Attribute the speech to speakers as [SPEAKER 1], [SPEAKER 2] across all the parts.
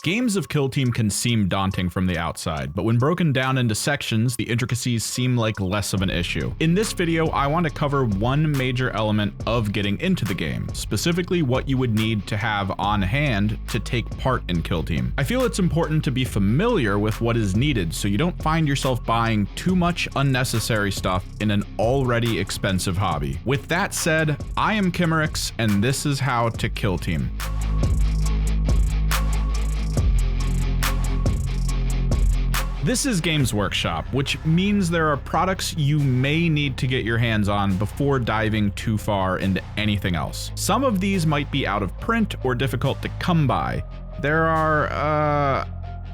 [SPEAKER 1] Games of Kill Team can seem daunting from the outside, but when broken down into sections, the intricacies seem like less of an issue. In this video, I want to cover one major element of getting into the game, specifically what you would need to have on hand to take part in Kill Team. I feel it's important to be familiar with what is needed so you don't find yourself buying too much unnecessary stuff in an already expensive hobby. With that said, I am Kimmerix, and this is how to Kill Team. This is Games Workshop, which means there are products you may need to get your hands on before diving too far into anything else. Some of these might be out of print or difficult to come by. There are,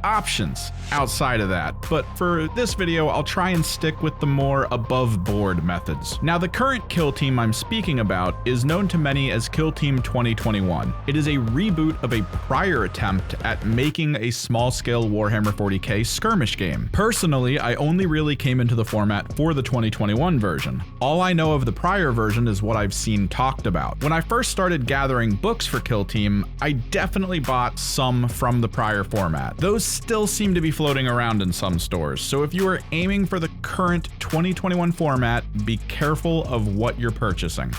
[SPEAKER 1] options outside of that, but for this video, I'll try and stick with the more above board methods. Now, the current Kill Team I'm speaking about is known to many as Kill Team 2021. It is a reboot of a prior attempt at making a small-scale Warhammer 40k skirmish game. Personally, I only really came into the format for the 2021 version. All I know of the prior version is what I've seen talked about. When I first started gathering books for Kill Team, I definitely bought some from the prior format. Those still seem to be floating around in some stores, so if you are aiming for the current 2021 format, be careful of what you're purchasing.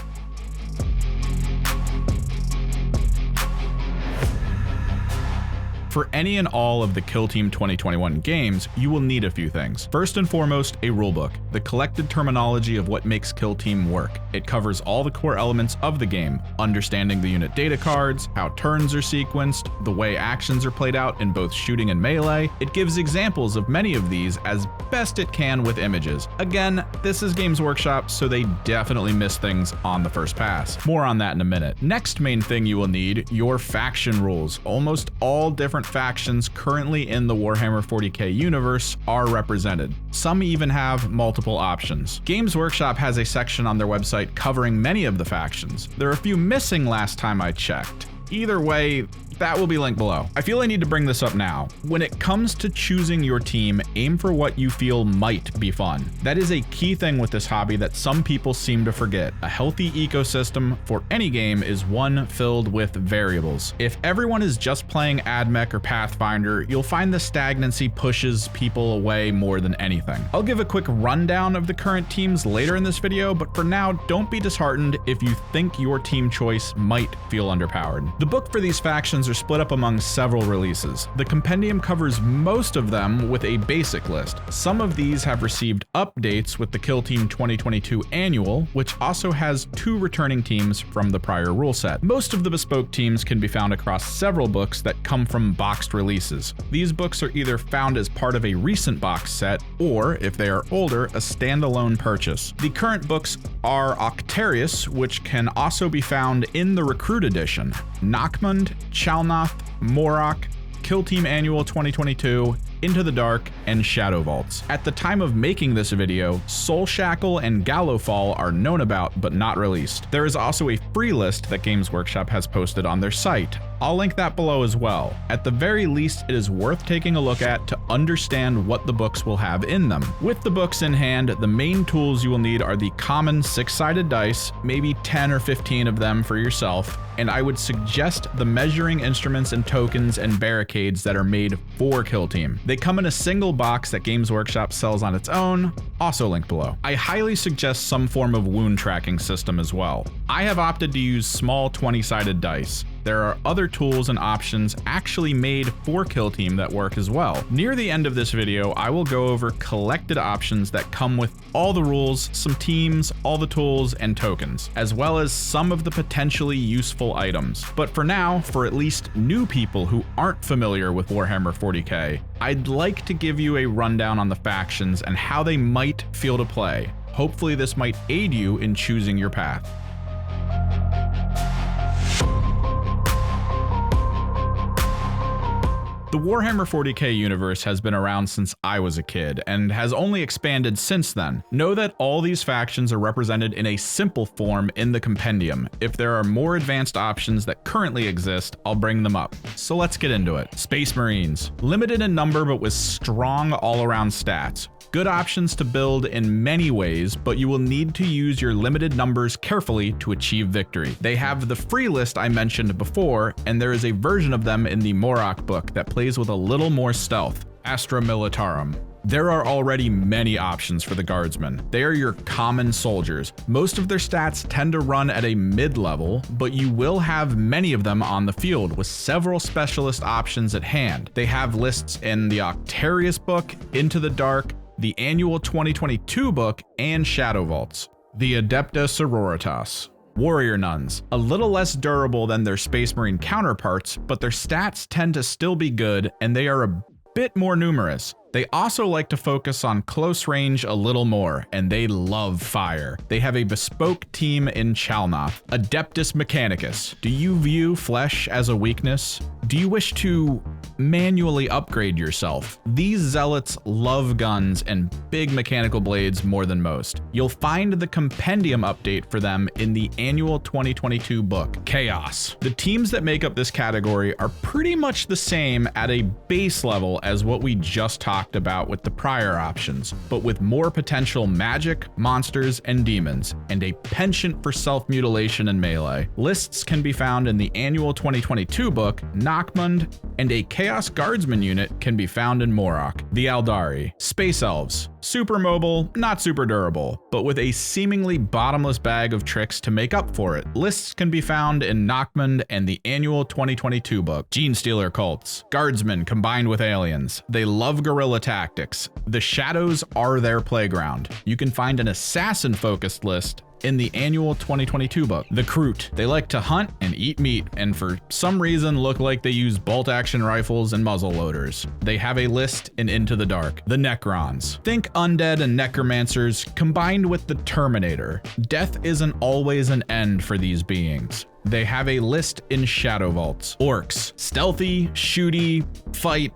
[SPEAKER 1] For any and all of the Kill Team 2021 games, you will need a few things. First and foremost, a rulebook, the collected terminology of what makes Kill Team work. It covers all the core elements of the game, understanding the unit data cards, how turns are sequenced, the way actions are played out in both shooting and melee. It gives examples of many of these as best it can with images. Again, this is Games Workshop, so they definitely miss things on the first pass. More on that in a minute. Next main thing you will need, your faction rules. Almost all different factions currently in the Warhammer 40k universe are represented. Some even have multiple options. Games Workshop has a section on their website covering many of the factions. There are a few missing last time I checked. Either way, that will be linked below. I feel I need to bring this up now. When it comes to choosing your team, aim for what you feel might be fun. That is a key thing with this hobby that some people seem to forget. A healthy ecosystem for any game is one filled with variables. If everyone is just playing AdMech or Pathfinder, you'll find the stagnancy pushes people away more than anything. I'll give a quick rundown of the current teams later in this video, but for now, don't be disheartened if you think your team choice might feel underpowered. The book for these factions are split up among several releases. The compendium covers most of them with a basic list. Some of these have received updates with the Kill Team 2022 Annual, which also has 2 returning teams from the prior rule set. Most of the bespoke teams can be found across several books that come from boxed releases. These books are either found as part of a recent box set, or, if they are older, a standalone purchase. The current books are Octarius, which can also be found in the Recruit Edition, Nockmund, Chalnoth, Morok, Kill Team Annual 2022, Into the Dark, and Shadow Vaults. At the time of making this video, Soul Shackle and Gallowfall are known about but not released. There is also a free list that Games Workshop has posted on their site. I'll link that below as well. At the very least, it is worth taking a look at to understand what the books will have in them. With the books in hand, the main tools you will need are the common 6-sided dice, maybe 10 or 15 of them for yourself, and I would suggest the measuring instruments and tokens and barricades that are made for Kill Team. They come in a single box that Games Workshop sells on its own, also linked below. I highly suggest some form of wound tracking system as well. I have opted to use small 20-sided dice. There are other tools and options actually made for Kill Team that work as well. Near the end of this video, I will go over collected options that come with all the rules, some teams, all the tools, and tokens, as well as some of the potentially useful items. But for now, for at least new people who aren't familiar with Warhammer 40k, I'd like to give you a rundown on the factions and how they might feel to play. Hopefully this might aid you in choosing your path. The Warhammer 40k universe has been around since I was a kid, and has only expanded since then. Know that all these factions are represented in a simple form in the compendium. If there are more advanced options that currently exist, I'll bring them up. So let's get into it. Space Marines. Limited in number but with strong all-around stats. Good options to build in many ways, but you will need to use your limited numbers carefully to achieve victory. They have the free list I mentioned before, and there is a version of them in the Morok book that plays plays with a little more stealth, Astra Militarum. There are already many options for the Guardsmen. They are your common soldiers. Most of their stats tend to run at a mid-level, but you will have many of them on the field with several specialist options at hand. They have lists in the Octarius book, Into the Dark, the annual 2022 book, and Shadow Vaults. The Adepta Sororitas. Warrior Nuns, a little less durable than their Space Marine counterparts, but their stats tend to still be good, and they are a bit more numerous. They also like to focus on close range a little more, and they love fire. They have a bespoke team in Chalnoth. Adeptus Mechanicus. Do you view flesh as a weakness? Do you wish to manually upgrade yourself? These zealots love guns and big mechanical blades more than most. You'll find the compendium update for them in the annual 2022 book, Chaos. The teams that make up this category are pretty much the same at a base level as what we just talked about with the prior options, but with more potential magic, monsters, and demons, and a penchant for self-mutilation and melee. Lists can be found in the annual 2022 book, Nockmund, and a Chaos Guardsman unit can be found in Morok. The Aldari. Space Elves. Super mobile, not super durable, but with a seemingly bottomless bag of tricks to make up for it. Lists can be found in Nockmund and the annual 2022 book. Genestealer cults. Guardsmen combined with aliens. They love guerrilla tactics. The shadows are their playground. You can find an assassin-focused list in the annual 2022 book. The Kroot. They like to hunt and eat meat, and for some reason look like they use bolt-action rifles and muzzle loaders. They have a list in Into the Dark. The Necrons. Think undead and necromancers combined with the Terminator. Death isn't always an end for these beings. They have a list in Shadow Vaults. Orcs. Stealthy, shooty, fight,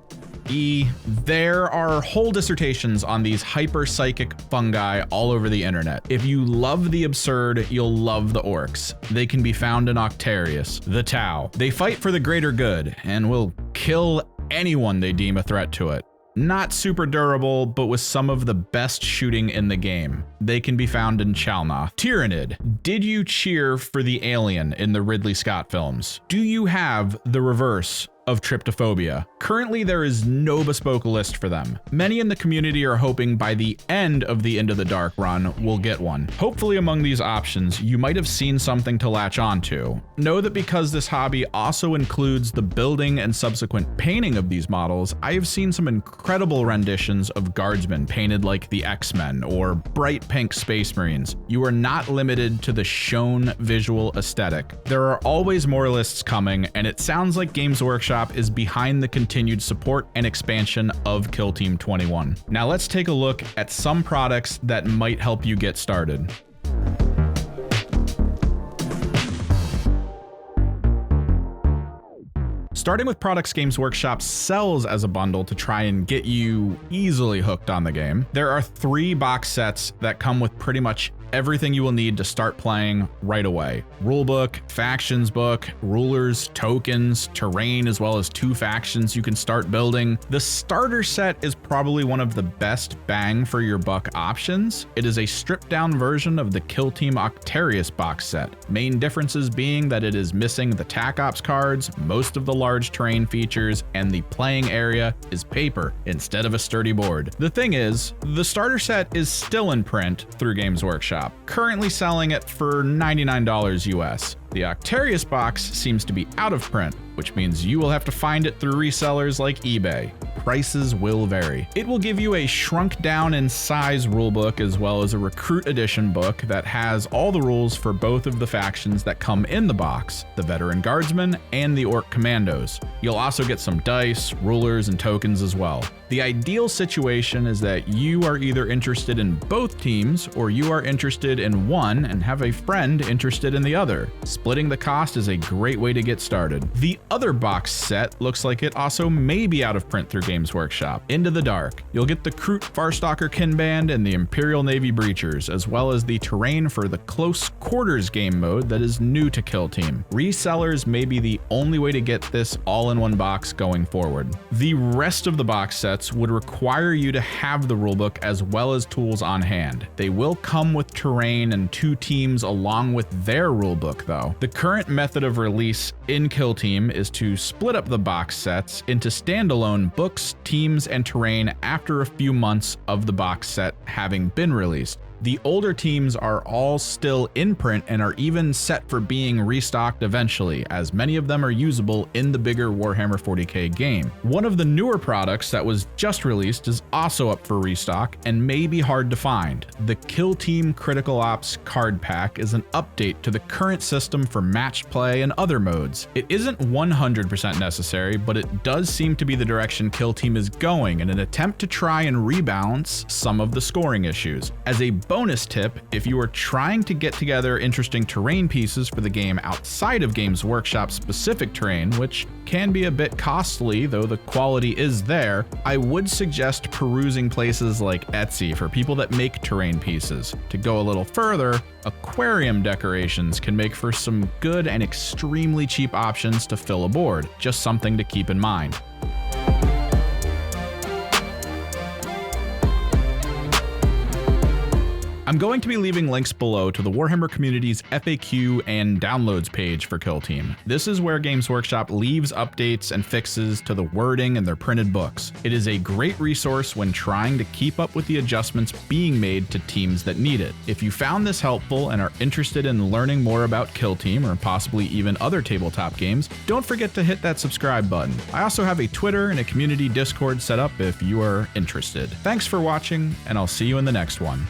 [SPEAKER 1] There are whole dissertations on these hyper-psychic fungi all over the internet. If you love the absurd, you'll love the orcs. They can be found in Octarius. The Tau. They fight for the greater good and will kill anyone they deem a threat to it. Not super durable, but with some of the best shooting in the game. They can be found in Chalnoth. Tyrannid. Did you cheer for the alien in the Ridley Scott films? Do you have the reverse of tryptophobia? Currently, there is no bespoke list for them. Many in the community are hoping by the end of the Into the Dark run, we'll get one. Hopefully among these options, you might have seen something to latch onto. Know that because this hobby also includes the building and subsequent painting of these models, I have seen some incredible renditions of guardsmen painted like the X-Men or bright pink Space Marines. You are not limited to the shown visual aesthetic. There are always more lists coming, and it sounds like Games Workshop is behind the continued support and expansion of Kill Team 21. Now let's take a look at some products that might help you get started. Starting with products Games Workshop sells as a bundle to try and get you easily hooked on the game. There are 3 box sets that come with pretty much everything you will need to start playing right away. Rulebook, factions book, rulers, tokens, terrain, as well as 2 factions you can start building. The starter set is probably one of the best bang for your buck options. It is a stripped down version of the Kill Team Octarius box set. Main differences being that it is missing the TAC Ops cards, most of the large terrain features, and the playing area is paper instead of a sturdy board. The thing is, the starter set is still in print through Games Workshop, currently selling it for $99 US. The Octarius box seems to be out of print, which means you will have to find it through resellers like eBay. Prices will vary. It will give you a shrunk down in size rulebook as well as a recruit edition book that has all the rules for both of the factions that come in the box, the Veteran Guardsmen and the Orc Commandos. You'll also get some dice, rulers, and tokens as well. The ideal situation is that you are either interested in both teams or you are interested in one and have a friend interested in the other. Splitting the cost is a great way to get started. The other box set looks like it also may be out of print through Games Games Workshop, Into the Dark. You'll get the Kroot Farstalker Kinband and the Imperial Navy Breachers, as well as the terrain for the Close Quarters game mode that is new to Kill Team. Resellers may be the only way to get this all in one box going forward. The rest of the box sets would require you to have the rulebook as well as tools on hand. They will come with terrain and 2 teams along with their rulebook though. The current method of release in Kill Team is to split up the box sets into standalone books, teams, and terrain after a few months of the box set having been released. The older teams are all still in print and are even set for being restocked eventually, as many of them are usable in the bigger Warhammer 40k game. One of the newer products that was just released is also up for restock and may be hard to find. The Kill Team Critical Ops card pack is an update to the current system for match play and other modes. It isn't 100% necessary, but it does seem to be the direction Kill Team is going in an attempt to try and rebalance some of the scoring issues. As a bonus tip, if you are trying to get together interesting terrain pieces for the game outside of Games Workshop specific terrain, which can be a bit costly, though the quality is there, I would suggest perusing places like Etsy for people that make terrain pieces. To go a little further, aquarium decorations can make for some good and extremely cheap options to fill a board. Just something to keep in mind. I'm going to be leaving links below to the Warhammer community's FAQ and downloads page for Kill Team. This is where Games Workshop leaves updates and fixes to the wording in their printed books. It is a great resource when trying to keep up with the adjustments being made to teams that need it. If you found this helpful and are interested in learning more about Kill Team or possibly even other tabletop games, don't forget to hit that subscribe button. I also have a Twitter and a community Discord set up if you are interested. Thanks for watching, and I'll see you in the next one.